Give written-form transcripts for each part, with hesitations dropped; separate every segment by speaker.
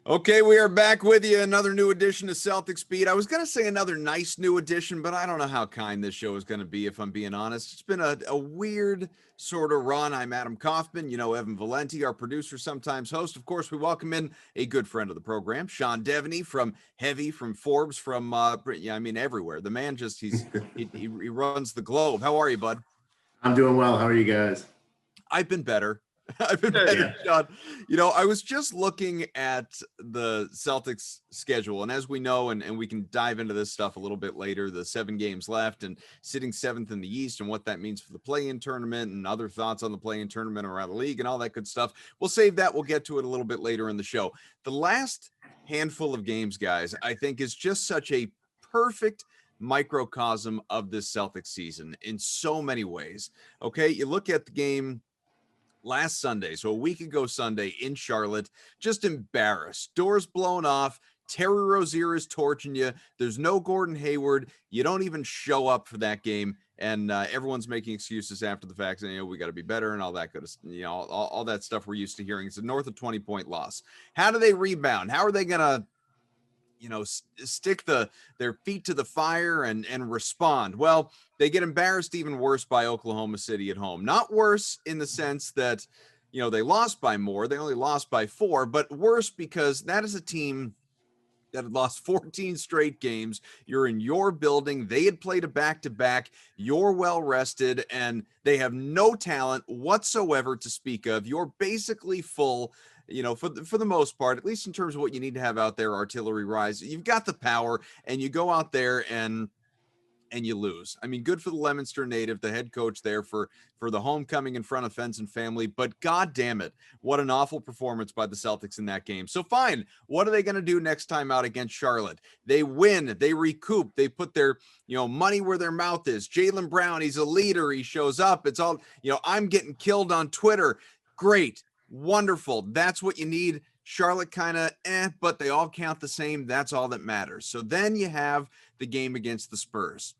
Speaker 1: Okay, we are back with you. Another new edition of Celtic Speed. I was going to say another nice new edition, but I don't know how kind this show is going to be, if I'm being honest. It's been a weird sort of run. I'm Adam Kaufman, Evan Valenti, our producer, sometimes host. Of course, we welcome in a good friend of the program, Sean Deveney from Heavy, from Forbes, from, everywhere. The man he runs the globe. How are you, bud?
Speaker 2: I'm doing well. How are you guys?
Speaker 1: I've been better. I've been better, Sean. I was just looking at the Celtics schedule, and as we know, and we can dive into this stuff a little bit later, the 7 games left and sitting 7th in the East and what that means for the play-in tournament and other thoughts on the play-in tournament around the league and all that good stuff. We'll save that. We'll get to it a little bit later in the show. The last handful of games, guys, I think is just such a perfect microcosm of this Celtics season in so many ways. Okay, you look at the game last Sunday, so a week ago Sunday in Charlotte, just embarrassed. Doors blown off. Terry Rozier is torching you. There's no Gordon Hayward. You don't even show up for that game, and everyone's making excuses after the fact, saying, we got to be better and all that good, all that stuff we're used to hearing. It's a north of 20-point loss. How do they rebound? How are they gonna stick their feet to the fire and respond? Well, they get embarrassed even worse by Oklahoma City at home. Not worse in the sense that, they lost by more. They only lost by 4, but worse because that is a team that had lost 14 straight games. You're in your building. They had played a back-to-back. You're well-rested, and they have no talent whatsoever to speak of. You're basically full, for the most part, at least in terms of what you need to have out there, artillery rise. You've got the power, and you go out there and you lose. I mean, good for the Leominster native, the head coach there for the homecoming in front of friends and family, but God damn it, what an awful performance by the Celtics in that game. So fine, what are they going to do next time out against Charlotte? They win, they recoup, they put their, money where their mouth is. Jaylen Brown, he's a leader, he shows up. It's all, I'm getting killed on Twitter. Great, wonderful. That's what you need. Charlotte kind of but they all count the same. That's all that matters. So then you have the game against the Spurs,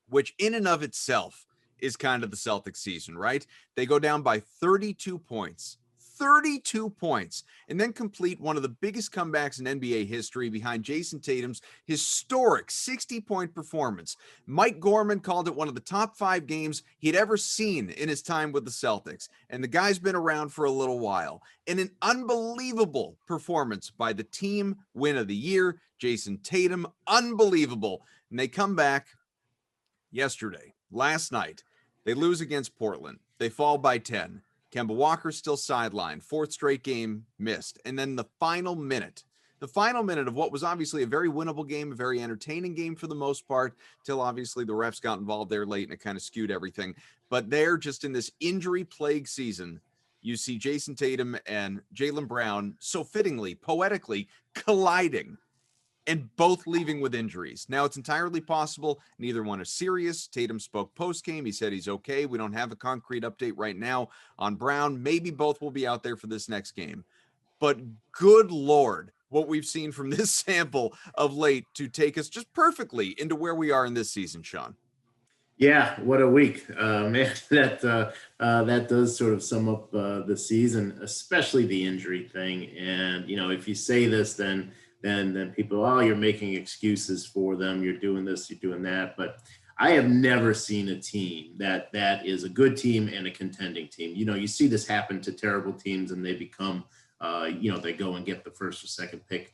Speaker 1: which in and of itself is kind of the Celtics season, right? They go down by 32 points, and then complete one of the biggest comebacks in NBA history behind Jayson Tatum's historic 60-point performance. Mike Gorman called it one of the top 5 games he'd ever seen in his time with the Celtics, and the guy's been around for a little while. And an unbelievable performance by the team win of the year, Jayson Tatum, unbelievable. And they come back last night, they lose against Portland. They fall by 10. Kemba Walker still sidelined. 4th straight game missed. And then the final minute of what was obviously a very winnable game, a very entertaining game for the most part, till obviously the refs got involved there late and it kind of skewed everything. But they're just in this injury-plagued season. You see Jayson Tatum and Jaylen Brown so fittingly, poetically colliding, and both leaving with injuries. Now, it's entirely possible neither one is serious. Tatum spoke post-game. He said he's okay. We don't have a concrete update right now on Brown. Maybe both will be out there for this next game. But good Lord, what we've seen from this sample of late to take us just perfectly into where we are in this season, Sean.
Speaker 2: Yeah, what a week, man! That does sort of sum up the season, especially the injury thing. And if you say this, then people, you're making excuses for them. You're doing this, you're doing that. But I have never seen a team that is a good team and a contending team. You see this happen to terrible teams, and they become, they go and get the 1st or 2nd pick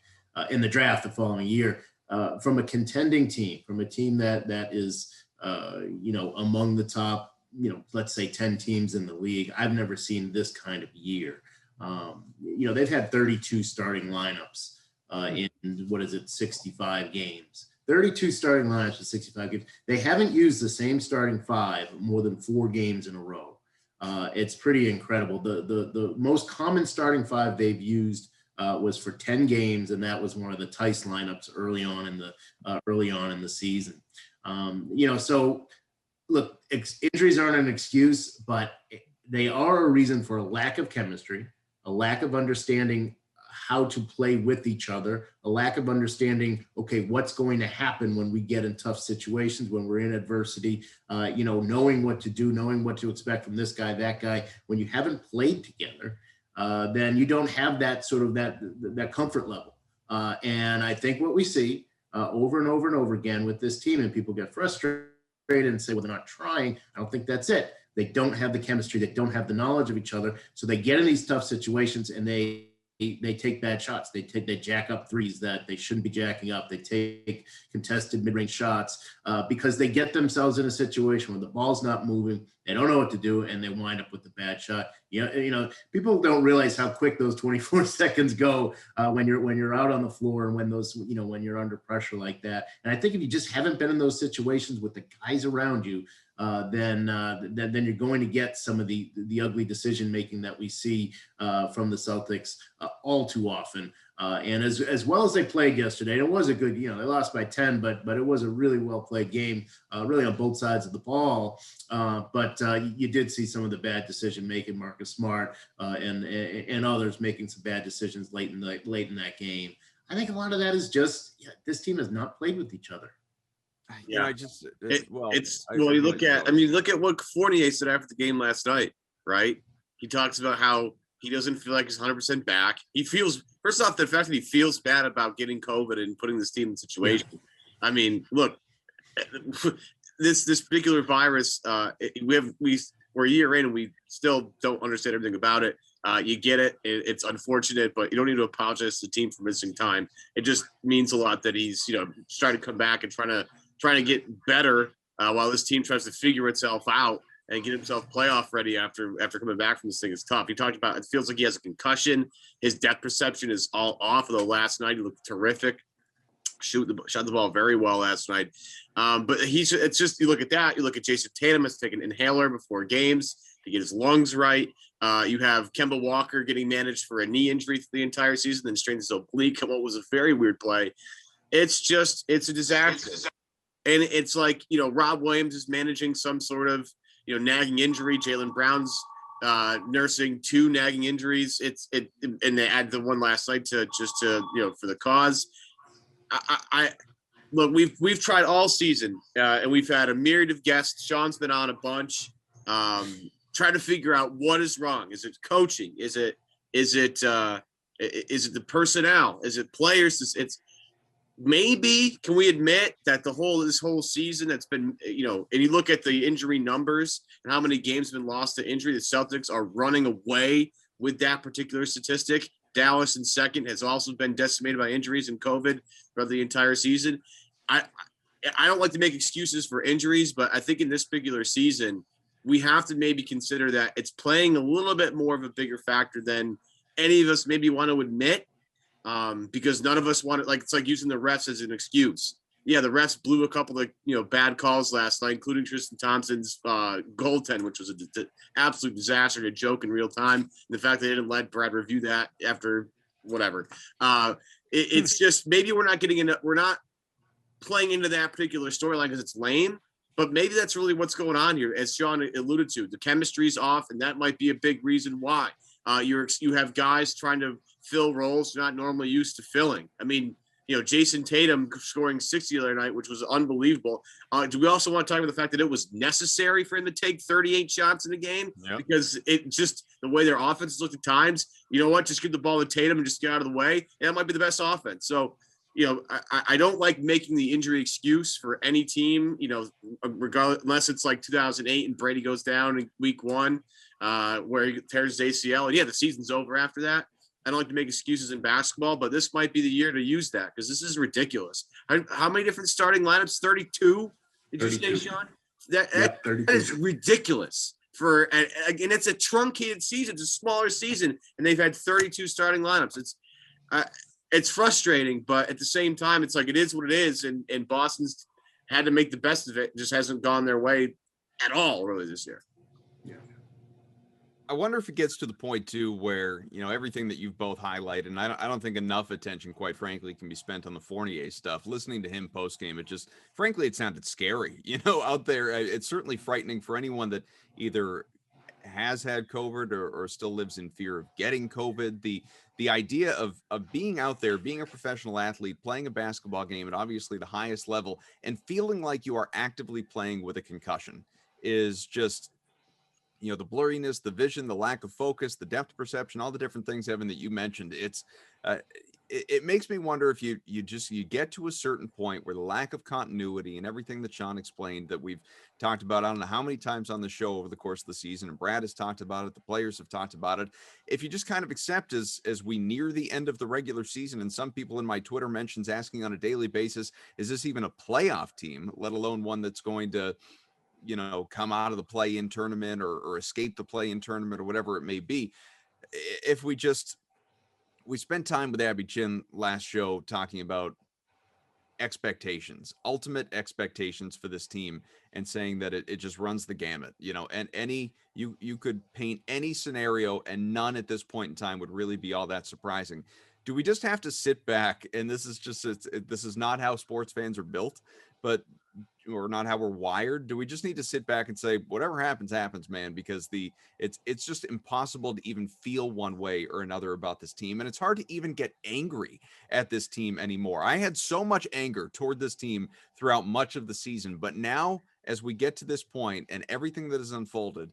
Speaker 2: in the draft the following year. From a contending team, from a team that is among the top, let's say 10 teams in the league, I've never seen this kind of year. They've had 32 starting lineups in 65 games. 32 starting lineups for 65 games. They haven't used the same starting 5 more than 4 games in a row. It's pretty incredible. The most common starting 5 they've used was for 10 games, and that was one of the Tice lineups early on in the season. So look, injuries aren't an excuse, but they are a reason for a lack of chemistry, a lack of understanding how to play with each other, a lack of understanding, okay, what's going to happen when we get in tough situations, when we're in adversity, knowing what to do, knowing what to expect from this guy, that guy. When you haven't played together, then you don't have that sort of that comfort level. And I think what we see over and over and over again with this team, and people get frustrated and say, well, they're not trying. I don't think that's it. They don't have the chemistry. They don't have the knowledge of each other. So they get in these tough situations and they take bad shots. They jack up threes that they shouldn't be jacking up. They take contested mid-range shots because they get themselves in a situation where the ball's not moving. They don't know what to do, and they wind up with a bad shot. You know, people don't realize how quick those 24 seconds go when you're out on the floor and when you're under pressure like that. And I think if you just haven't been in those situations with the guys around you, then you're going to get some of the ugly decision making that we see from the Celtics all too often. And as well as they played yesterday, it was a good, they lost by 10, but it was a really well played game, really on both sides of the ball. But you did see some of the bad decision making, Marcus Smart and others making some bad decisions late in that game. I think a lot of that is just this team has not played with each other.
Speaker 3: Yeah, you look at what Fournier said after the game last night, right? He talks about how he doesn't feel like he's 100% back. He feels, first off, the fact that he feels bad about getting COVID and putting this team in the situation. Yeah. I mean, look, this particular virus, we're a year in and we still don't understand everything about it. You get it. It's unfortunate, but you don't need to apologize to the team for missing time. It just means a lot that he's, trying to come back and trying to get better while this team tries to figure itself out and get himself playoff ready after coming back from this thing is tough. He talked about, it feels like he has a concussion. His depth perception is all off. Although last night he looked terrific. Shot the ball very well last night. But it's just, you look at that, you look at Jayson Tatum has taken an inhaler before games to get his lungs right. You have Kemba Walker getting managed for a knee injury for the entire season, then strained his oblique. What was a very weird play. It's a disaster. And it's like, Rob Williams is managing some sort of, nagging injury. Jaylen Brown's nursing 2 nagging injuries. And they add the one last night for the cause. I look, we've tried all season and we've had a myriad of guests. Sean's been on a bunch, trying to figure out what is wrong. Is it coaching? Is it the personnel? Is it players? It's maybe, can we admit that this whole season that's been, and you look at the injury numbers and how many games have been lost to injury, the Celtics are running away with that particular statistic. Dallas in second has also been decimated by injuries and COVID throughout the entire season. I don't like to make excuses for injuries, but I think in this particular season, we have to maybe consider that it's playing a little bit more of a bigger factor than any of us maybe want to admit. Because none of us want it, it's like using the refs as an excuse. Yeah, the refs blew a couple of bad calls last night, including Tristan Thompson's goaltend, which was an absolute disaster, a joke in real time. And the fact that they didn't let Brad review that after whatever. It's just maybe we're not playing into that particular storyline because it's lame. But maybe that's really what's going on here, as Sean alluded to. The chemistry's off, and that might be a big reason why. You have guys trying to fill roles they're not normally used to filling. I mean, Jayson Tatum scoring 60 the other night, which was unbelievable. Do we also want to talk about the fact that it was necessary for him to take 38 shots in a game? Yep. Because it just, the way their offense looked at times, just give the ball to Tatum and just get out of the way. And that might be the best offense. So, I don't like making the injury excuse for any team, regardless, unless it's like 2008 and Brady goes down in week 1, where he tears his ACL. And the season's over after that. I don't like to make excuses in basketball, but this might be the year to use that because this is ridiculous. How many different starting lineups? 32? Did 32. You say, Sean? That is ridiculous. And it's a truncated season. It's a smaller season, and they've had 32 starting lineups. It's frustrating, but at the same time, it's like it is what it is, and Boston's had to make the best of it. It just hasn't gone their way at all, really, this year.
Speaker 1: Yeah. I wonder if it gets to the point, too, where, everything that you've both highlighted, and I don't think enough attention, quite frankly, can be spent on the Fournier stuff. Listening to him post-game, it sounded scary, out there. It's certainly frightening for anyone that either has had COVID or still lives in fear of getting COVID. The idea of being out there, being a professional athlete, playing a basketball game at obviously the highest level and feeling like you are actively playing with a concussion is just the blurriness, the vision, the lack of focus, the depth perception, all the different things, Evan, that you mentioned. It makes me wonder if you get to a certain point where the lack of continuity and everything that Sean explained, that we've talked about, I don't know how many times on the show over the course of the season, and Brad has talked about it, the players have talked about it. If you just kind of accept as we near the end of the regular season, and some people in my Twitter mentions asking on a daily basis, is this even a playoff team, let alone one that's going to come out of the play-in tournament or escape the play-in tournament or whatever it may be. If we spent time with Abby Chin last show talking about expectations, ultimate expectations for this team, and saying that it just runs the gamut, and you could paint any scenario and none at this point in time would really be all that surprising. Do we just have to sit back, and this is not how sports fans are built, or not how we're wired? Do we just need to sit back and say, whatever happens, man? Because it's just impossible to even feel one way or another about this team. And it's hard to even get angry at this team anymore. I had so much anger toward this team throughout much of the season, but now as we get to this point and everything that has unfolded,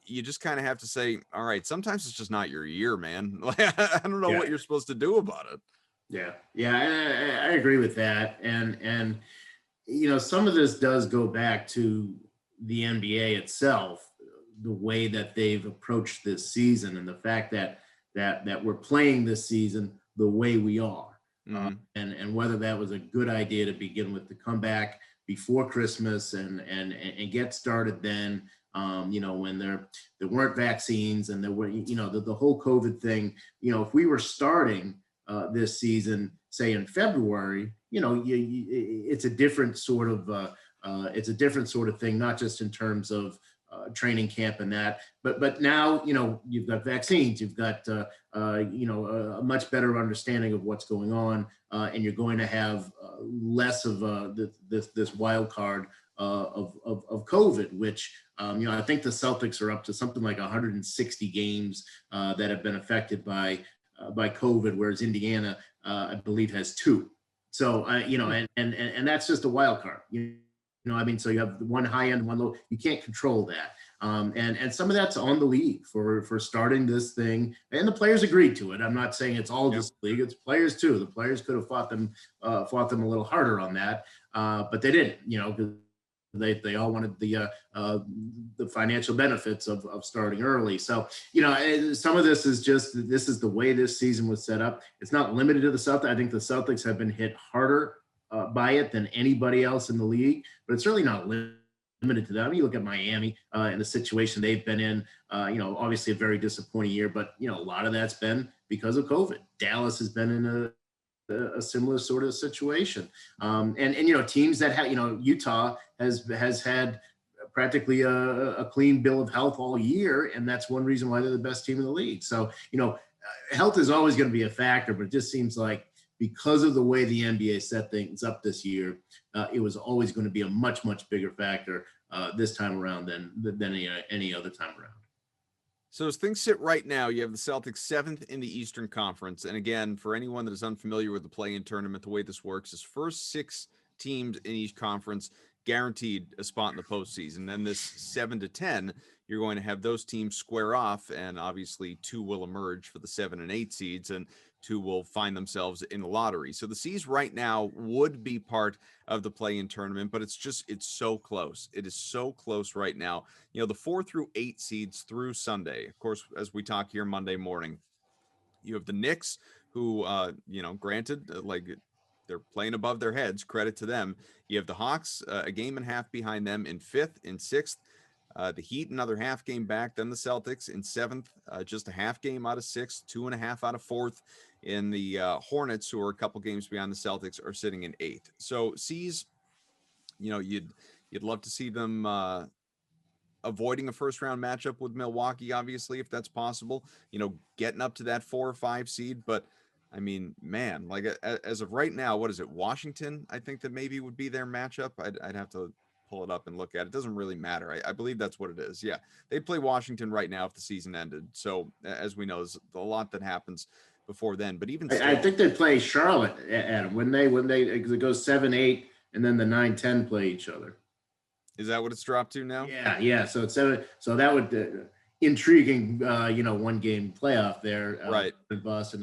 Speaker 1: you just kind of have to say, all right, sometimes it's just not your year, man. I don't know what you're supposed to do about it.
Speaker 2: Yeah. I agree with that. And some of this does go back to the NBA itself, the way that they've approached this season, and the fact that we're playing this season the way we are, and whether that was a good idea to begin with, to come back before Christmas and get started then, when there weren't vaccines and there were, the whole COVID thing. If we were starting this season, say in February, it's a different sort of thing, not just in terms of training camp and that, but now, you've got vaccines, you've got, a much better understanding of what's going on, and you're going to have less of this wild card of COVID, which, I think the Celtics are up to something like 160 games that have been affected by COVID, whereas Indiana, I believe, has 2. So, and that's just a wild card, so you have one high end, one low. You can't control that. And some of that's on the league for starting this thing, and the players agreed to it. I'm not saying it's all just league; it's players too. The players could have fought them a little harder on that, but they didn't. Because they all wanted the financial benefits of starting early. So, some of this is the way this season was set up. It's not limited to the Celtics. I think the Celtics have been hit harder by it than anybody else in the league, but it's really not limited to that. I mean, you look at Miami and the situation they've been in, obviously a very disappointing year, but, a lot of that's been because of COVID. Dallas has been in a similar sort of situation. And teams that have, Utah has had practically a clean bill of health all year. And that's one reason why they're the best team in the league. So, health is always going to be a factor, but it just seems like because of the way the NBA set things up this year, it was always going to be a much, much bigger factor this time around than any other time around.
Speaker 1: So as things sit right now, you have the Celtics 7th in the Eastern Conference. And again, for anyone that is unfamiliar with the play-in tournament, the way this works is first 6 teams in each conference guaranteed a spot in the postseason. Then this 7 to 10, you're going to have those teams square off, and obviously 2 will emerge for the 7 and 8 seeds, and 2 will find themselves in the lottery. So the C's right now would be part of the play-in tournament, but it's so close. It is so close right now. The 4 through 8 seeds through Sunday, of course, as we talk here Monday morning, you have the Knicks, who, granted, they're playing above their heads, credit to them. You have the Hawks, a game and a half behind them in 5th and 6th. The Heat, another half game back. Then the Celtics in 7th, just a half game out of 6th, 2.5 out of 4th. In the Hornets, who are a couple games behind the Celtics, are sitting in 8th. So C's, you'd love to see them avoiding a first round matchup with Milwaukee, obviously, if that's possible. Getting up to that 4 or 5 seed, but I mean, man, like as of right now, what is it? Washington, I think that maybe would be their matchup. I'd have to pull it up and look at it. It doesn't really matter. I believe that's what it is. Yeah, they'd play Washington right now if the season ended. So as we know, there's a lot that happens before then. But even still,
Speaker 2: I think they play Charlotte, Adam, when they it goes 7-8, and then the 9-10 play each other.
Speaker 1: Is that what it's dropped to now?
Speaker 2: Yeah. So it's 7. So that would intriguing, one game playoff there,
Speaker 1: Right.
Speaker 2: in Boston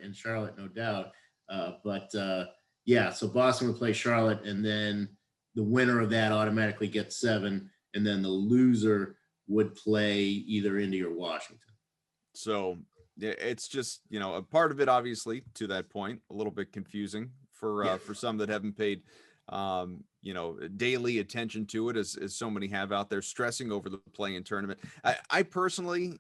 Speaker 2: and Charlotte, no doubt. So Boston would play Charlotte, and then the winner of that automatically gets 7, and then the loser would play either Indy or Washington.
Speaker 1: So it's just, a part of it, obviously, to that point, a little bit confusing for some that haven't paid, daily attention to it, as so many have out there stressing over the play-in tournament. I personally,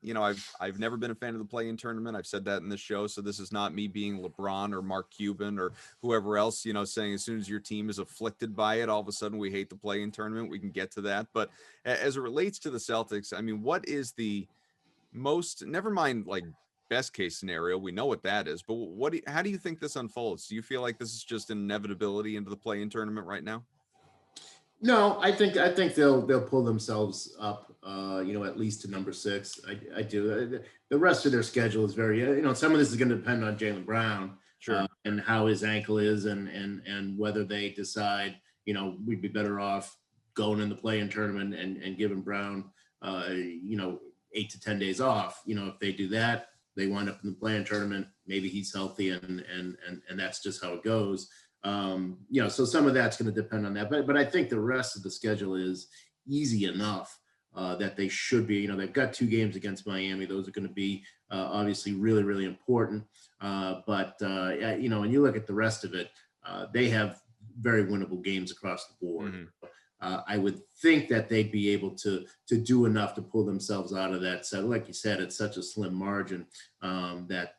Speaker 1: I've never been a fan of the play-in tournament. I've said that in this show. So this is not me being LeBron or Mark Cuban or whoever else, saying as soon as your team is afflicted by it, all of a sudden we hate the play-in tournament. We can get to that. But as it relates to the Celtics, I mean, what is the most, never mind like best case scenario, we know what that is, but how do you think this unfolds? Do you feel like this is just an inevitability into the play-in tournament right now?
Speaker 2: No, I think they'll pull themselves up, at least to number 6. I do. The rest of their schedule is very, some of this is going to depend on Jaylen Brown,
Speaker 1: sure,
Speaker 2: and how his ankle is, and whether they decide, we'd be better off going in the play-in tournament and giving Brown, 8 to 10 days off. If they do that, they wind up in the play-in tournament. Maybe he's healthy, and that's just how it goes. So some of that's going to depend on that, but I think the rest of the schedule is easy enough that they should be. They've got 2 games against Miami; those are going to be obviously really, really important. When you look at the rest of it, they have very winnable games across the board.
Speaker 1: Mm-hmm.
Speaker 2: I would think that they'd be able to do enough to pull themselves out of that. So, like you said, it's such a slim margin that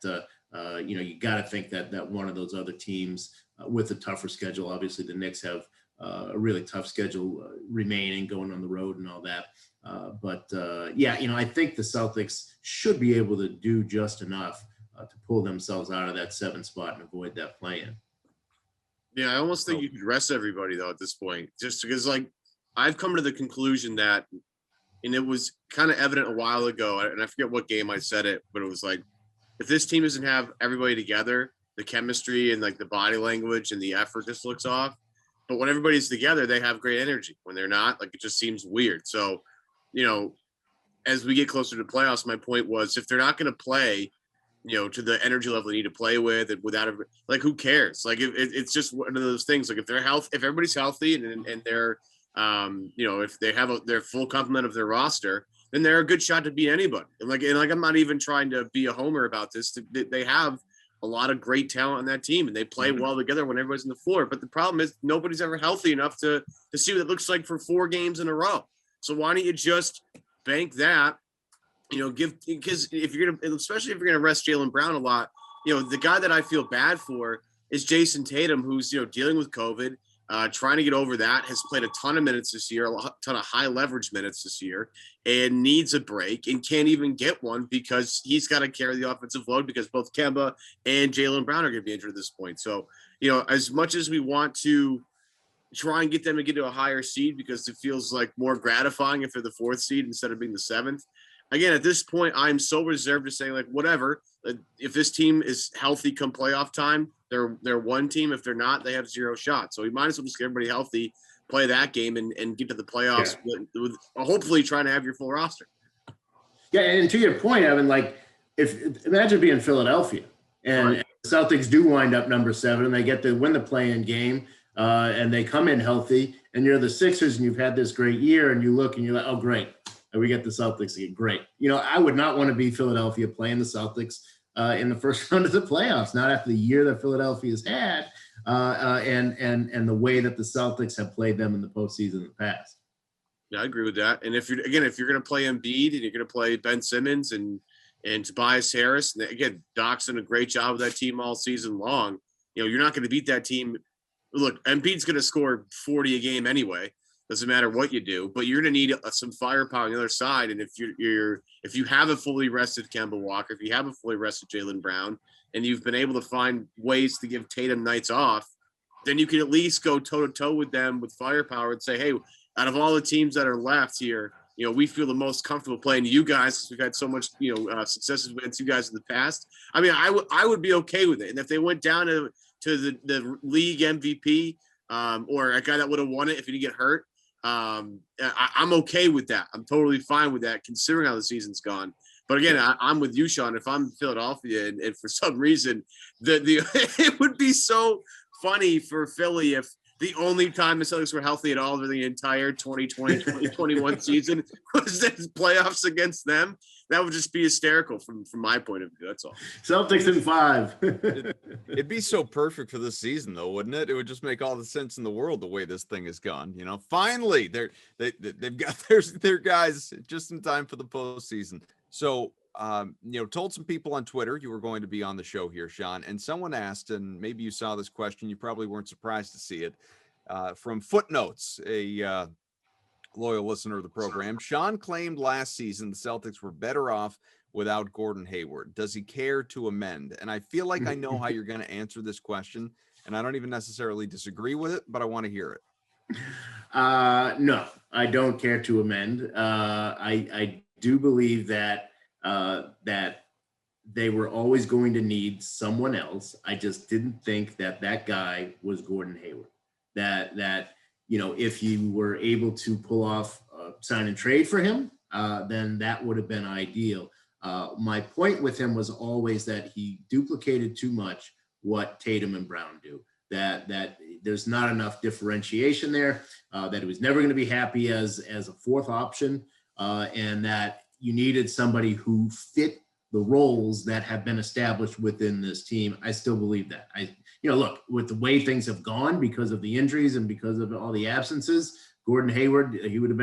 Speaker 2: you got to think that one of those other teams with a tougher schedule. Obviously, the Knicks have a really tough schedule remaining, going on the road and all that. I think the Celtics should be able to do just enough to pull themselves out of that 7 spot and avoid that play-in.
Speaker 3: Yeah, I almost think you could rest everybody, though, at this point, just because, I've come to the conclusion that, and it was kind of evident a while ago, and I forget what game I said it, but it was like, if this team doesn't have everybody together, the chemistry and the body language and the effort just looks off. But when everybody's together, they have great energy. When they're not, it just seems weird. So, as we get closer to playoffs, my point was, if they're not going to play, to the energy level they need to play with, and without who cares? It's just one of those things. If everybody's healthy and they're, if they have their full complement of their roster, then they're a good shot to beat anybody. And I'm not even trying to be a homer about this. They have a lot of great talent on that team, and they play well together when everybody's on the floor. But the problem is nobody's ever healthy enough to see what it looks like for 4 games in a row. So why don't you just bank that? Because especially if you're gonna rest Jaylen Brown a lot, the guy that I feel bad for is Jayson Tatum, who's dealing with COVID, trying to get over that, has played a ton of minutes this year, a ton of high leverage minutes this year, and needs a break and can't even get one because he's got to carry the offensive load because both Kemba and Jaylen Brown are going to be injured at this point. So, as much as we want to try and get them to get to a higher seed because it feels like more gratifying if they're the 4th seed instead of being the 7th. Again, at this point, I'm so reserved to say whatever. If this team is healthy come playoff time, they're one team. If they're not, they have 0 shots. So we might as well just get everybody healthy, play that game, and get to the playoffs with hopefully trying to have your full roster.
Speaker 2: Yeah, and to your point, Evan, imagine being Philadelphia and the Celtics do wind up number 7 and they get to win the play-in game and they come in healthy, and you're the Sixers and you've had this great year, and you look and you're like, oh, great. We get the Celtics again. Great. I would not want to be Philadelphia playing the Celtics in the first round of the playoffs, not after the year that Philadelphia's had and the way that the Celtics have played them in the postseason in the past.
Speaker 3: Yeah, I agree with that. And if you're going to play Embiid and you're going to play Ben Simmons and Tobias Harris, and again, Doc's done a great job with that team all season long. You're not going to beat that team. Look, Embiid's going to score 40 a game anyway. Doesn't matter what you do, but you're going to need some firepower on the other side. And if you have a fully rested Kemba Walker, if you have a fully rested Jaylen Brown, and you've been able to find ways to give Tatum nights off, then you can at least go toe to toe with them with firepower and say, hey, out of all the teams that are left here, we feel the most comfortable playing you guys. We've had so much, successes against you guys in the past. I mean, I would be okay with it. And if they went down to the league MVP or a guy that would have won it if he didn't get hurt, I'm okay with that. I'm totally fine with that, considering how the season's gone. But again, I'm with you, Sean. If I'm Philadelphia, and for some reason, the it would be so funny for Philly if the only time the Celtics were healthy at all during the entire 2020-2021 season was the playoffs against them. That would just be hysterical from my point of view. That's all.
Speaker 2: Celtics in 5.
Speaker 1: It'd be so perfect for this season, though, wouldn't it? It would just make all the sense in the world the way this thing has gone. You know, finally, they've got their guys just in time for the postseason. So, told some people on Twitter you were going to be on the show here, Sean, and someone asked, and maybe you saw this question, you probably weren't surprised to see it, from Footnotes, a loyal listener of the program. Sean claimed last season the Celtics were better off without Gordon Hayward. Does he care to amend? And I feel like I know how you're going to answer this question, and I don't even necessarily disagree with it, but I want to hear it.
Speaker 2: No, I don't care to amend. I do believe that they were always going to need someone else. I just didn't think that guy was Gordon Hayward. That if you were able to pull off sign and trade for him, then that would have been ideal. My point with him was always that he duplicated too much what Tatum and Brown do. That there's not enough differentiation there. That he was never going to be happy as a fourth option, and that you needed somebody who fit the roles that have been established within this team. I still believe that. Look, with the way things have gone because of the injuries and because of all the absences, Gordon Hayward, it would have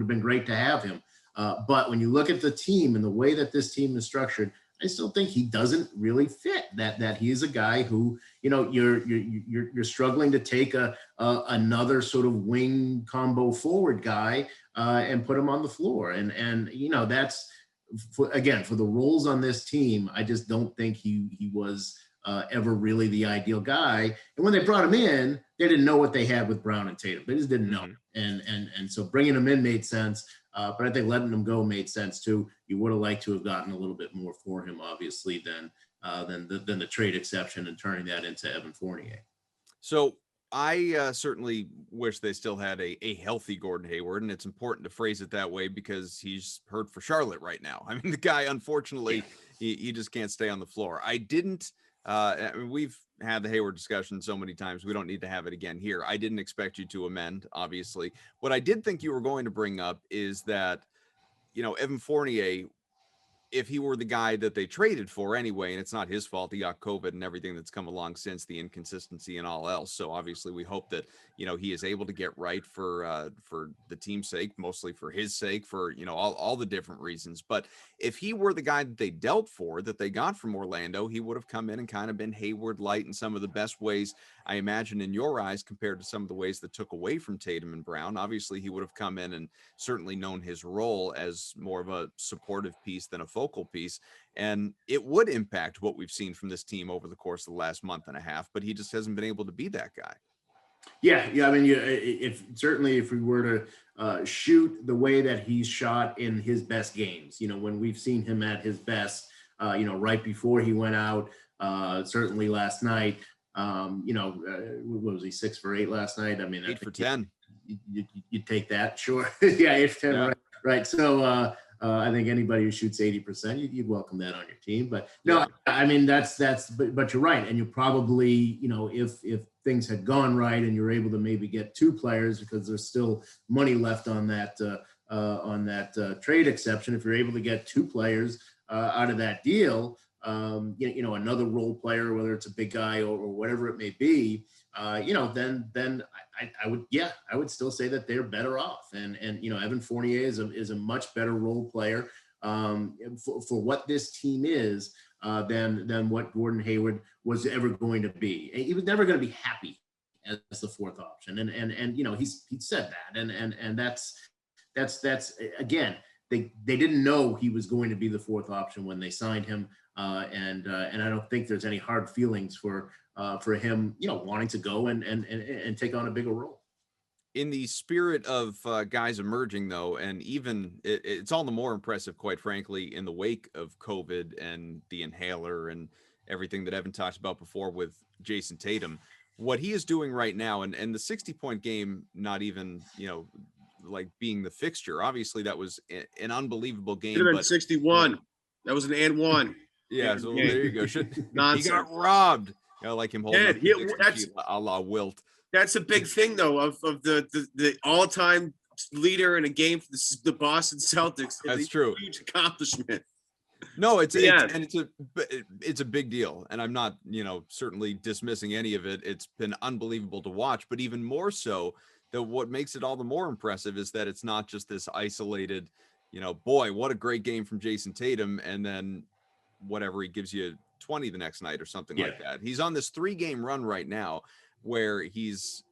Speaker 2: been great to have him. But when you look at the team and the way that this team is structured, I still think he doesn't really fit. That he is a guy who, you're struggling to take another sort of wing combo forward guy and put him on the floor. And that's for the roles on this team. I just don't think he was ever really the ideal guy. And when they brought him in, they didn't know what they had with Brown and Tatum. They just didn't know. And so bringing him in made sense. But I think letting him go made sense too. You would have liked to have gotten a little bit more for him, obviously, than the trade exception and turning that into Evan Fournier.
Speaker 1: So I certainly wish they still had a healthy Gordon Hayward, and it's important to phrase it that way because he's hurt for Charlotte right now. I mean, the guy, unfortunately, he just can't stay on the floor. We've had the Hayward discussion so many times. We don't need to have it again here. I didn't expect you to amend, obviously. What I did think you were going to bring up is that, Evan Fournier, if he were the guy that they traded for anyway, and it's not his fault, he got COVID and everything that's come along since, the inconsistency and all else. So obviously we hope that, he is able to get right for the team's sake, mostly for his sake, for, all the different reasons. But if he were the guy that they dealt for, that they got from Orlando, he would have come in and kind of been Hayward light in some of the best ways, I imagine, in your eyes, compared to some of the ways that took away from Tatum and Brown. Obviously he would have come in and certainly known his role as more of a supportive piece than a focal piece, and it would impact what we've seen from this team over the course of the last month and a half, but he just hasn't been able to be that guy.
Speaker 2: Yeah. I mean, if we were to shoot the way that he's shot in his best games, when we've seen him at his best, right before he went out, certainly last night, what was he, 6 for 8 last night? I mean,
Speaker 1: 8 for 10.
Speaker 2: You take that, sure. Yeah, 8 for 10,
Speaker 1: yeah.
Speaker 2: Right. So I think anybody who shoots 80%, you'd welcome that on your team. But no, I mean, but you're right. And you probably, if things had gone right and you're able to maybe get 2 players, because there's still money left on that trade exception. If you're able to get 2 players out of that deal, another role player, whether it's a big guy or whatever it may be, then I would still say that they're better off. And Evan Fournier is a much better role player for what this team is than what Gordon Hayward was ever going to be. He was never going to be happy as the fourth option. And he said that. And that's again, they didn't know he was going to be the fourth option when they signed him. And I don't think there's any hard feelings for him, wanting to go and take on a bigger role.
Speaker 1: In the spirit of guys emerging, though, and even it's all the more impressive, quite frankly, in the wake of COVID and the inhaler and everything that Evan talked about before with Jayson Tatum, what he is doing right now, and the 60-point game, not even, like being the fixture. Obviously, that was an unbelievable game.
Speaker 3: Should have been
Speaker 1: But
Speaker 3: 61. That was an and one.
Speaker 1: yeah, so there you go. He
Speaker 3: Nonsense.
Speaker 1: got robbed. Like him holding up
Speaker 3: Yeah,
Speaker 1: the Dixie sheet a la Wilt.
Speaker 3: That's a big thing, though, of the all-time leader in a game for the Boston Celtics.
Speaker 1: That's true.
Speaker 3: Huge accomplishment.
Speaker 1: No, it's a big deal, and I'm not, certainly dismissing any of it. It's been unbelievable to watch, but even more so, that what makes it all the more impressive is that it's not just this isolated, boy, what a great game from Jayson Tatum, and then whatever, he gives you 20 the next night or something like that. He's on this 3-game run right now where he's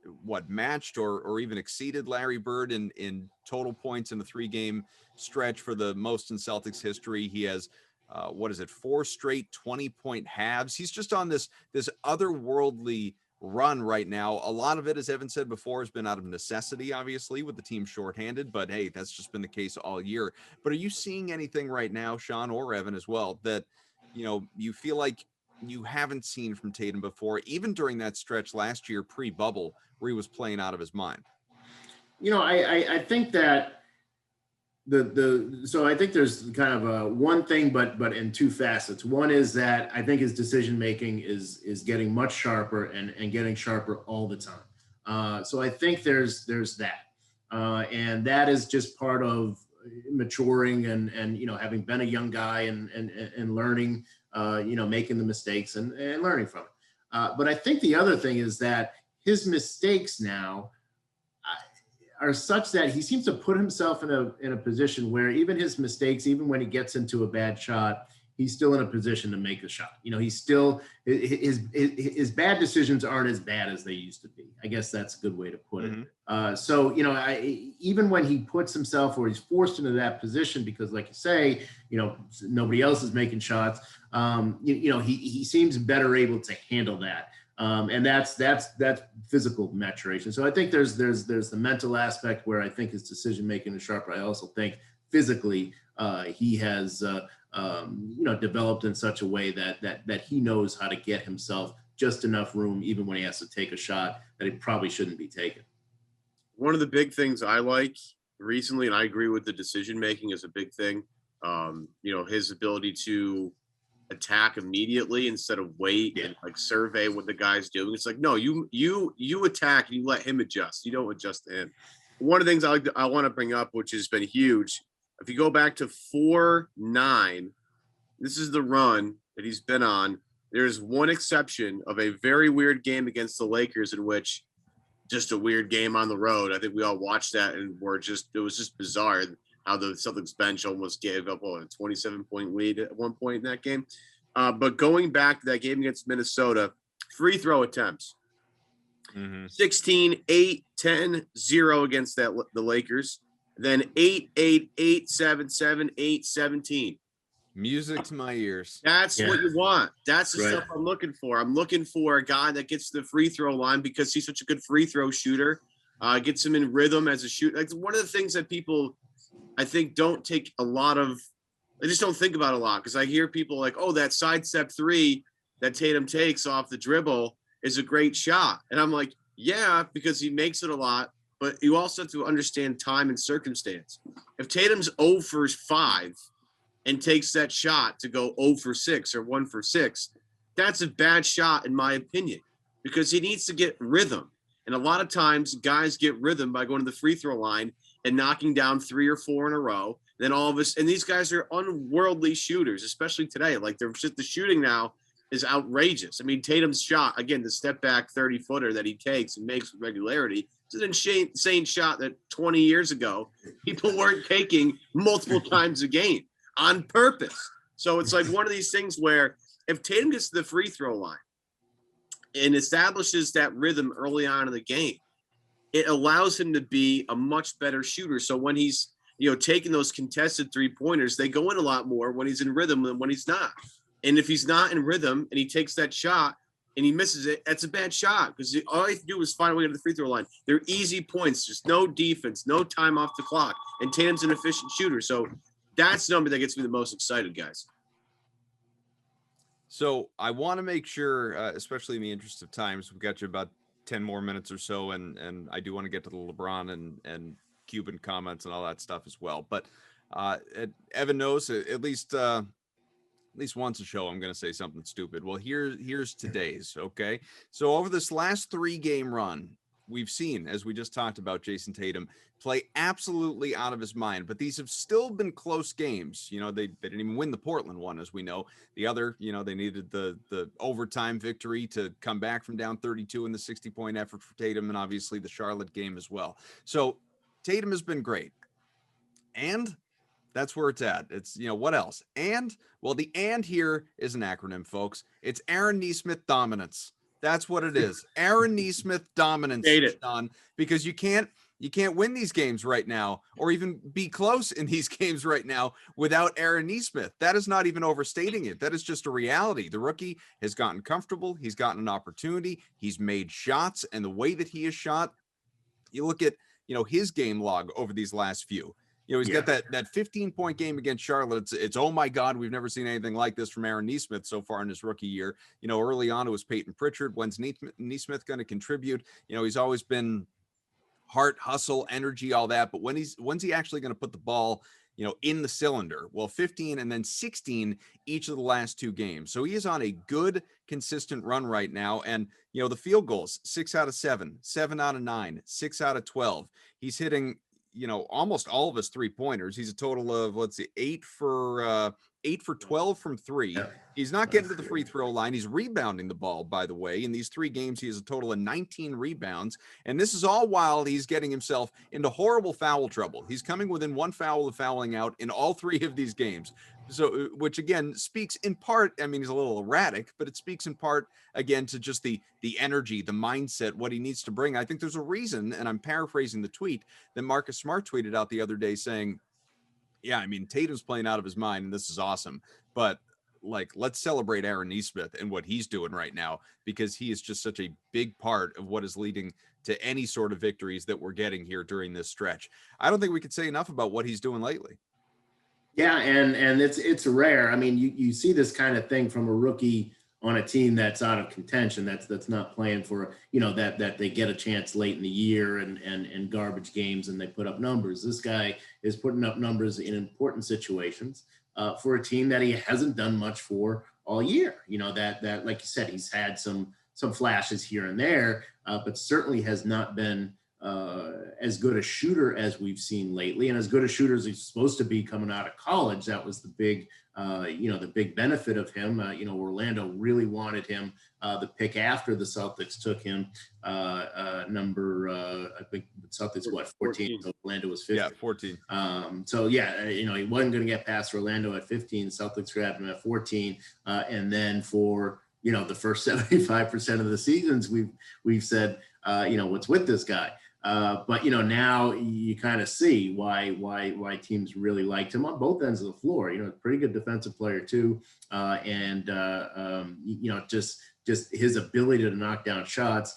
Speaker 1: matched or even exceeded Larry Bird in total points in the 3-game stretch for the most in Celtics history. He has 4 straight 20-point halves. He's just on this otherworldly run right now. A lot of it, as Evan said before, has been out of necessity, obviously, with the team shorthanded, but hey, that's just been the case all year. But are you seeing anything right now, Sean or Evan as well, that you feel like you haven't seen from Tatum before, even during that stretch last year pre-bubble where he was playing out of his mind?
Speaker 2: I think that so I think there's kind of a one thing, but in 2 facets. One is that I think his decision making is getting much sharper and getting sharper all the time. So I think there's that, and that is just part of maturing and having been a young guy and learning, making the mistakes and learning from it. But I think the other thing is that his mistakes now are such that he seems to put himself in a position where even his mistakes, even when he gets into a bad shot, he's still in a position to make a shot. He's still, his bad decisions aren't as bad as they used to be. I guess that's a good way to put it. So, even when he puts himself or he's forced into that position, because like you say, nobody else is making shots, he seems better able to handle that. And that's physical maturation. So I think there's the mental aspect where I think his decision making is sharper. I also think physically he has developed in such a way that he knows how to get himself just enough room, even when he has to take a shot that he probably shouldn't be taking.
Speaker 3: One of the big things I like recently, and I agree with the decision making is a big thing. His ability to attack immediately instead of wait and survey what the guy's doing. It's like, no, you attack and you let him adjust. You don't adjust to him. One of the things I want to bring up, which has been huge, if you go back to 4-9, this is the run that he's been on. There's one exception of a very weird game against the Lakers in which just a weird game on the road. I think we all watched that and it was just bizarre how the Celtics bench almost gave up a 27-point lead at one point in that game. But going back to that game against Minnesota, free throw attempts, 16, 8, 10, 0 against the Lakers, then 8, 8, 8, 7, 7, 8, 17.
Speaker 1: Music to my ears.
Speaker 3: That's what you want. That's the stuff I'm looking for. I'm looking for a guy that gets to the free throw line because he's such a good free throw shooter, gets him in rhythm as a shooter. Like one of the things that people, I think, don't take a lot of, I just don't think about a lot because I hear people like, oh, that sidestep 3 that Tatum takes off the dribble is a great shot. And I'm like, yeah, because he makes it a lot, but you also have to understand time and circumstance. If Tatum's 0 for 5 and takes that shot to go 0 for 6 or 1 for 6, that's a bad shot in my opinion because he needs to get rhythm. And a lot of times guys get rhythm by going to the free throw line and knocking down 3 or 4 in a row. Then all of us, and these guys are unworldly shooters, especially today. Like the shooting now is outrageous. I mean, Tatum's shot, again, the step back 30-footer that he takes and makes with regularity, it's an insane shot that 20 years ago, people weren't taking multiple times a game on purpose. So it's like one of these things where if Tatum gets to the free throw line and establishes that rhythm early on in the game, it allows him to be a much better shooter. So when he's, taking those contested 3-pointers, they go in a lot more when he's in rhythm than when he's not. And if he's not in rhythm and he takes that shot and he misses it, that's a bad shot because all he has to do is find a way to the free throw line. They're easy points, just no defense, no time off the clock. And Tatum's an efficient shooter. So that's the number that gets me the most excited, guys.
Speaker 1: So I want to make sure, especially in the interest of time, so we've got you about 10 more minutes or so, and I do want to get to the LeBron and Cuban comments and all that stuff as well. But Evan knows at least once a show I'm going to say something stupid. Well, here's today's. Okay, so over this last 3-game run, we've seen, as we just talked about, Jayson Tatum play absolutely out of his mind, but these have still been close games. You know, they didn't even win the Portland one, as we know. The other, you know, they needed the overtime victory to come back from down 32 in the 60-point effort for Tatum, and obviously the Charlotte game as well. So Tatum has been great. And that's where it's at. It's, you know, what else? And, well, the and here is an acronym, folks. It's Aaron Nesmith dominance. That's what it is. Aaron Nesmith dominance, Sean, because you can't win these games right now, or even be close in these games right now without Aaron Nesmith. That is not even overstating it. That is just a reality. The rookie has gotten comfortable. He's gotten an opportunity. He's made shots, and the way that he has shot, you look at, you know, his game log over these last few. You know, he's got that 15-point game against Charlotte. It's oh my God, we've never seen anything like this from Aaron Nesmith so far in his rookie year. You know, early on it was Peyton Pritchard. When's Nesmith going to contribute? You know, he's always been heart, hustle, energy, all that. But when's he actually going to put the ball, you know, in the cylinder? Well, 15 and then 16 each of the last 2 games. So he is on a good, consistent run right now. And, you know, the field goals, 6 out of 7, 7 out of 9, 6 out of 12. He's hitting, you know, almost all of his 3-pointers. He's a total of, let's see, 8 for 12 from 3. Yeah. He's not getting to the free throw line. He's rebounding the ball, by the way. In these 3 games, he has a total of 19 rebounds. And this is all while he's getting himself into horrible foul trouble. He's coming within 1 foul of fouling out in all 3 of these games. So, which again speaks in part, I mean, he's a little erratic, but it speaks in part again to just the energy, the mindset, what he needs to bring. I think there's a reason, and I'm paraphrasing the tweet that Marcus Smart tweeted out the other day saying, yeah, I mean, Tatum's playing out of his mind and this is awesome, but like, let's celebrate Aaron Nesmith and what he's doing right now, because he is just such a big part of what is leading to any sort of victories that we're getting here during this stretch. I don't think we could say enough about what he's doing lately.
Speaker 2: Yeah, and it's rare. I mean, you see this kind of thing from a rookie on a team that's out of contention, that's not playing for, you know, that they get a chance late in the year and garbage games and they put up numbers. This guy is putting up numbers in important situations for a team that he hasn't done much for all year. You know, that like you said, he's had some flashes here and there, but certainly has not been as good a shooter as we've seen lately, and as good a shooter as he's supposed to be coming out of college. That was the big, the big benefit of him. Orlando really wanted him. The pick after the Celtics took him, I think the Celtics, 14? So Orlando was 15.
Speaker 1: Yeah, 14.
Speaker 2: He wasn't going to get past Orlando at 15. Celtics grabbed him at 14. And then for, the first 75% of the seasons, we've said, what's with this guy? But now you kind of see why teams really liked him on both ends of the floor. Pretty good defensive player too, just his ability to knock down shots.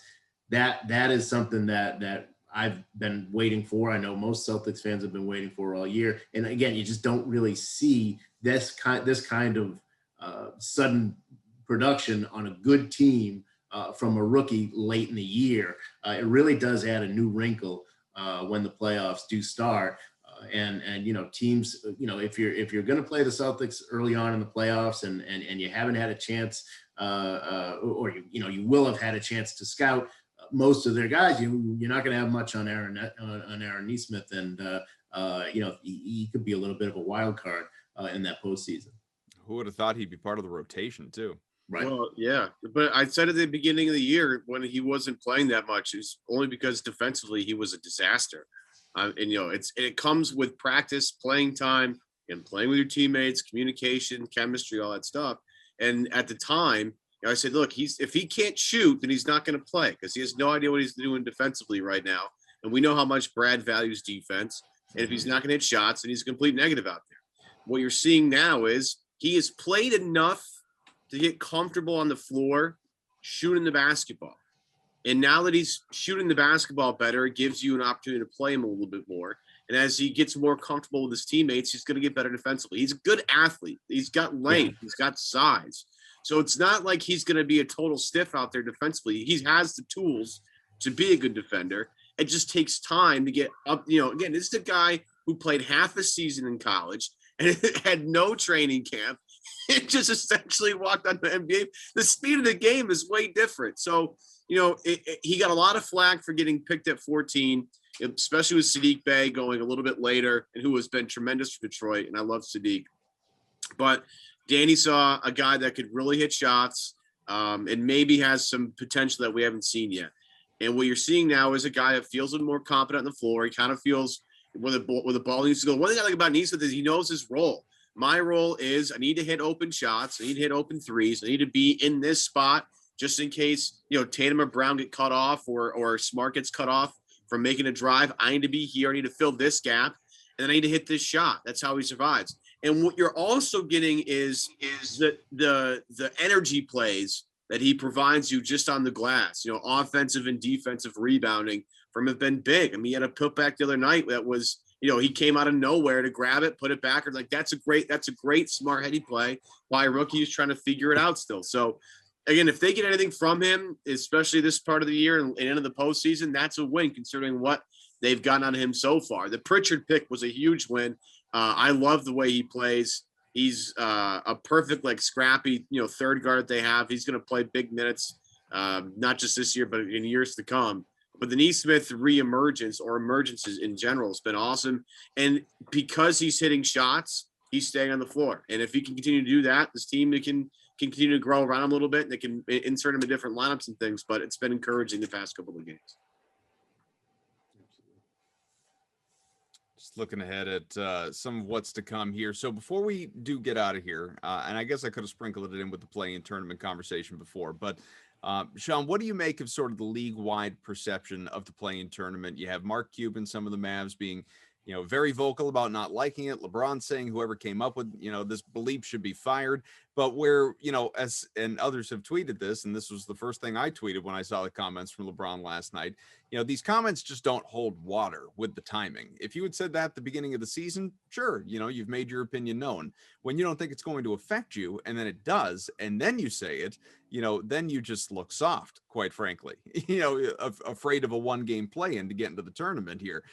Speaker 2: That is something that I've been waiting for. I know most Celtics fans have been waiting for all year. And again, you just don't really see this kind of sudden production on a good team from a rookie late in the year. It really does add a new wrinkle when the playoffs do start. And teams, if you're going to play the Celtics early on in the playoffs and you haven't had a chance, or you will have had a chance to scout most of their guys, you're not going to have much on Aaron Nesmith, and he could be a little bit of a wild card in that postseason.
Speaker 1: Who would have thought he'd be part of the rotation too?
Speaker 2: Right.
Speaker 3: Well, yeah, but I said at the beginning of the year when he wasn't playing that much, it's only because defensively he was a disaster. It comes with practice, playing time, and playing with your teammates, communication, chemistry, all that stuff. And at the time, I said, look, if he can't shoot, then he's not going to play because he has no idea what he's doing defensively right now. And we know how much Brad values defense. And if he's not going to hit shots, then he's a complete negative out there. What you're seeing now is he has played enough to get comfortable on the floor, shooting the basketball. And now that he's shooting the basketball better, it gives you an opportunity to play him a little bit more. And as he gets more comfortable with his teammates, he's going to get better defensively. He's a good athlete. He's got length. He's got size. So it's not like he's going to be a total stiff out there defensively. He has the tools to be a good defender. It just takes time to get up. You know, again, this is a guy who played half a season in college and had no training camp. It just essentially walked on the NBA. The speed of the game is way different. So, you know, he got a lot of flack for getting picked at 14, especially with Saddiq Bey going a little bit later, and who has been tremendous for Detroit. And I love Saddiq. But Danny saw a guy that could really hit shots, and maybe has some potential that we haven't seen yet. And what you're seeing now is a guy that feels a little more confident on the floor. He kind of feels where the ball needs to go. One thing I like about Nesmith is he knows his role. My role is I need to hit open shots. I need to hit open threes. I need to be in this spot just in case, you know, Tatum or Brown get cut off or Smart gets cut off from making a drive. I need to be here. I need to fill this gap, and I need to hit this shot. That's how he survives. And what you're also getting is the energy plays that he provides you just on the glass. You know, offensive and defensive rebounding from have been big. I mean, he had a putback the other night that was, you know, he came out of nowhere to grab it, put it back, or like that's a great smart heady play by a rookie who's trying to figure it out still. So again, if they get anything from him, especially this part of the year and into the postseason, that's a win considering what they've gotten on him so far. The Pritchard pick was a huge win. I love the way he plays. He's a perfect, like, scrappy, you know, third guard they have. He's going to play big minutes, not just this year, but in years to come. But the Nesmith reemergence or emergences in general has been awesome. And because he's hitting shots, he's staying on the floor. And if he can continue to do that, this team can continue to grow around him a little bit, and they can insert him in different lineups and things. But it's been encouraging the past couple of games.
Speaker 1: Just looking ahead at some of what's to come here. So before we do get out of here, and I guess I could have sprinkled it in with the play-in tournament conversation before, but Sean, what do you make of sort of the league-wide perception of the play-in tournament? You have Mark Cuban, some of the Mavs being, you know, very vocal about not liking it. LeBron saying whoever came up with, you know, this belief should be fired. But where, you know, and others have tweeted this, and this was the first thing I tweeted when I saw the comments from LeBron last night, you know, these comments just don't hold water with the timing. If you had said that at the beginning of the season, sure, you know, you've made your opinion known. When you don't think it's going to affect you, and then it does, and then you say it, you know, then you just look soft, quite frankly, you know, afraid of a one-game play-in to get into the tournament here.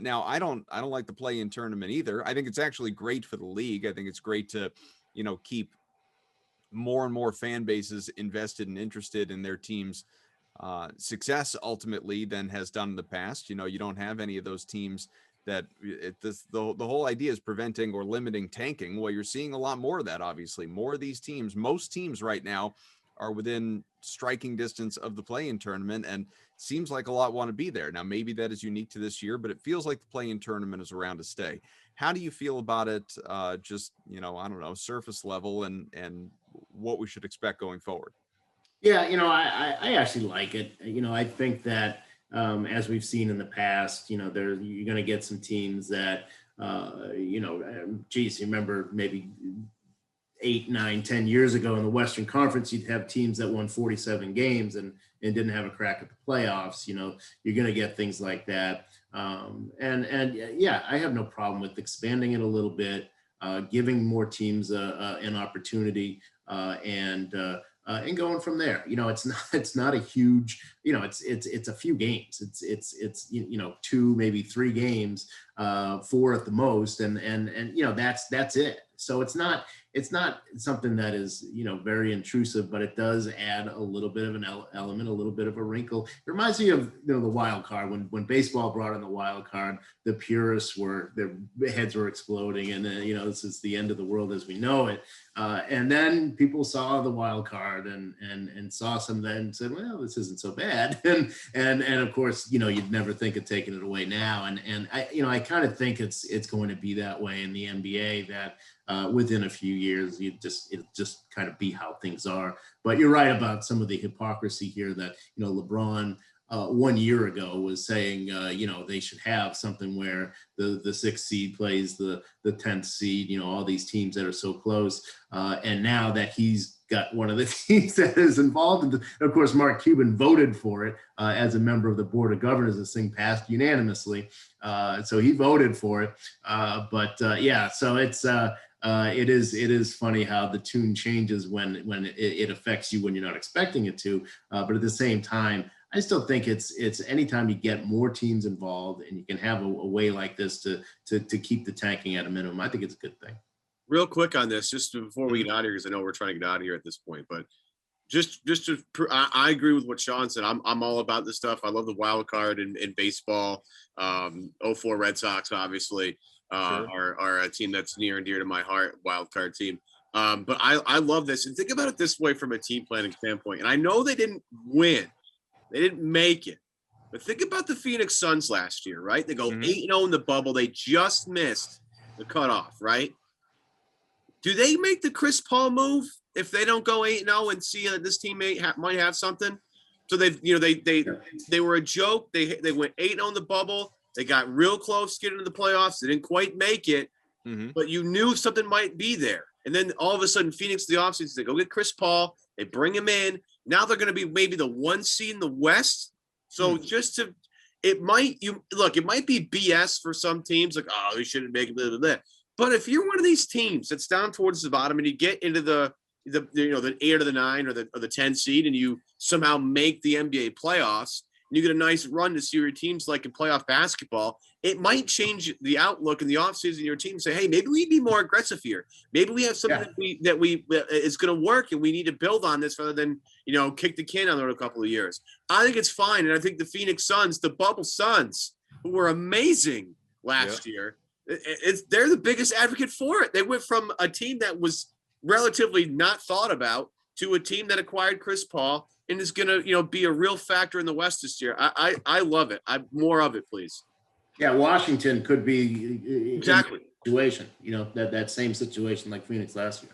Speaker 1: Now, I don't like the play-in tournament either. I think it's actually great for the league. I think it's great to, you know, keep more and more fan bases invested and interested in their team's success ultimately than has done in the past. You know, you don't have any of those teams that the whole idea is preventing or limiting tanking. Well, you're seeing a lot more of that, obviously. More of these teams, most teams right now are within striking distance of the play-in tournament, and seems like a lot want to be there. Now, maybe that is unique to this year, but it feels like the play-in tournament is around to stay. How do you feel about it? Just, you know, I don't know, surface level and what we should expect going forward.
Speaker 2: Yeah, you know, I actually like it. You know, I think that as we've seen in the past, you know, you're going to get some teams that, you know, geez, you remember maybe 8, 9, 10 years ago in the Western Conference, you'd have teams that won 47 games and didn't have a crack at the playoffs. You know, you're going to get things like that. And yeah, I have no problem with expanding it a little bit, giving more teams an opportunity, and going from there. You know, it's not a huge, you know, it's a few games. It's you know, 2, maybe 3 games, 4 at the most, and you know, that's it. So it's not something that is, you know, very intrusive, but it does add a little bit of an element, a little bit of a wrinkle. It reminds me of, you know, the wild card. When baseball brought in the wild card, the purists their heads were exploding, and you know, this is the end of the world as we know it. And then people saw the wild card and saw some of that and said, well, this isn't so bad. And of course, you know, you'd never think of taking it away now. And I, you know, I kind of think it's going to be that way in the NBA, that within a few years, it'll just kind of be how things are. But you're right about some of the hypocrisy here that, you know, LeBron 1 year ago was saying, you know, they should have something where the 6th seed plays the 10th seed, you know, all these teams that are so close. And now that he's got one of the teams that is involved in of course, Mark Cuban voted for it as a member of the board of governors. This thing passed unanimously. So he voted for it. Yeah, so it is funny how the tune changes when it affects you when you're not expecting it to. But at the same time, I still think it's anytime you get more teams involved and you can have a way like this to keep the tanking at a minimum, I think it's a good thing.
Speaker 3: Real quick on this, just before we get out of here, because I know we're trying to get out of here at this point, but I agree with what Sean said. I'm all about this stuff. I love the wild card in baseball. 04 Red Sox, obviously, are a team that's near and dear to my heart, wild card team. But I love this. And think about it this way from a team planning standpoint. And I know they didn't win. They didn't make it. But think about the Phoenix Suns last year, right? They go 8-0 in the bubble. They just missed the cutoff, right? Do they make the Chris Paul move if they don't go 8-0 and see that this teammate might have something? So they were a joke. They went 8-0 in the bubble. They got real close to getting into the playoffs. They didn't quite make it, but you knew something might be there. And then all of a sudden, Phoenix, the offseason, they go get Chris Paul. They bring him in. Now they're going to be maybe the 1 seed in the West. So it might be BS for some teams, like, oh, they shouldn't make it, blah, blah, blah. But if you're one of these teams that's down towards the bottom and you get into the 8 or the 9 or the 10 seed and you somehow make the NBA playoffs and you get a nice run to see your teams like in playoff basketball, it might change the outlook in the offseason of your team and say, hey, maybe we be more aggressive here. Maybe we have something that is going to work and we need to build on this rather than, kick the can on it a couple of years. I think it's fine. And I think the Phoenix Suns, the bubble Suns, who were amazing last year, they're the biggest advocate for it. They went from a team that was relatively not thought about to a team that acquired Chris Paul and is going to, be a real factor in the West this year. I love it. More of it, please.
Speaker 2: Yeah, Washington could be
Speaker 3: exactly
Speaker 2: situation. That same situation like Phoenix last year.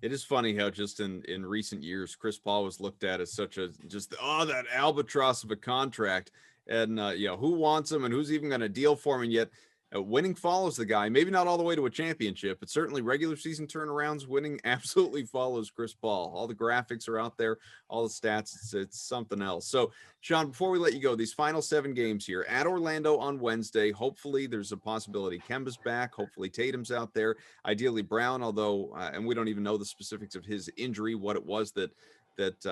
Speaker 1: It is funny how just in recent years, Chris Paul was looked at as such that albatross of a contract, and who wants him and who's even going to deal for him, and yet. Winning follows the guy, maybe not all the way to a championship, but certainly regular season turnarounds, winning absolutely follows Chris Paul. All the graphics are out there, all the stats, it's something else. So, Sean, before we let you go, these final 7 games here at Orlando on Wednesday, hopefully there's a possibility Kemba's back, hopefully Tatum's out there, ideally Brown, although, and we don't even know the specifics of his injury, what it was that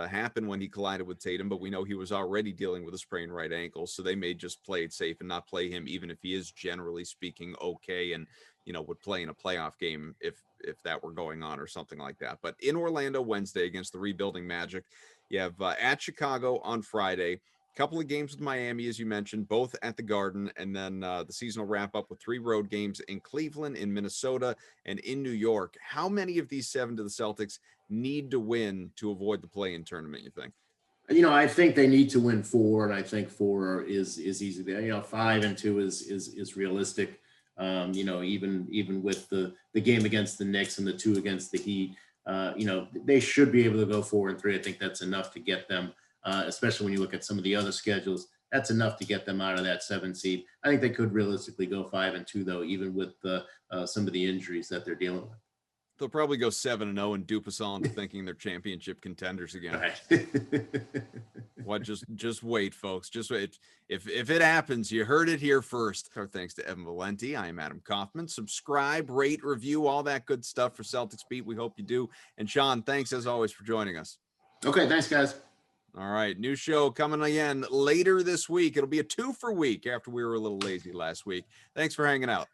Speaker 1: happened when he collided with Tatum, but we know he was already dealing with a sprained right ankle, so they may just play it safe and not play him, even if he is generally speaking okay and would play in a playoff game if that were going on or something like that. But in Orlando Wednesday against the rebuilding Magic, you have at Chicago on Friday, a couple of games with Miami, as you mentioned, both at the Garden, and then the season will wrap up with 3 road games in Cleveland, in Minnesota, and in New York. How many of these 7 do the Celtics need to win to avoid the play-in tournament, you think?
Speaker 2: I think they need to win 4, and I think 4 is easy there. 5 and 2 is realistic. Even with the game against the Knicks and the 2 against the Heat, they should be able to go 4 and 3. I think that's enough to get them, especially when you look at some of the other schedules. That's enough to get them out of that 7 seed. I think they could realistically go 5 and 2, though, even with some of the injuries that they're dealing with.
Speaker 1: They'll probably go 7-0 and dupe us all into thinking they're championship contenders again. What? Just wait, folks. Just wait. If it happens, you heard it here first. Our thanks to Evan Valenti. I am Adam Kaufman. Subscribe, rate, review, all that good stuff for Celtics Beat. We hope you do. And Sean, thanks as always for joining us.
Speaker 2: Okay, thanks, guys.
Speaker 1: All right, new show coming again later this week. It'll be a 2-for week after we were a little lazy last week. Thanks for hanging out.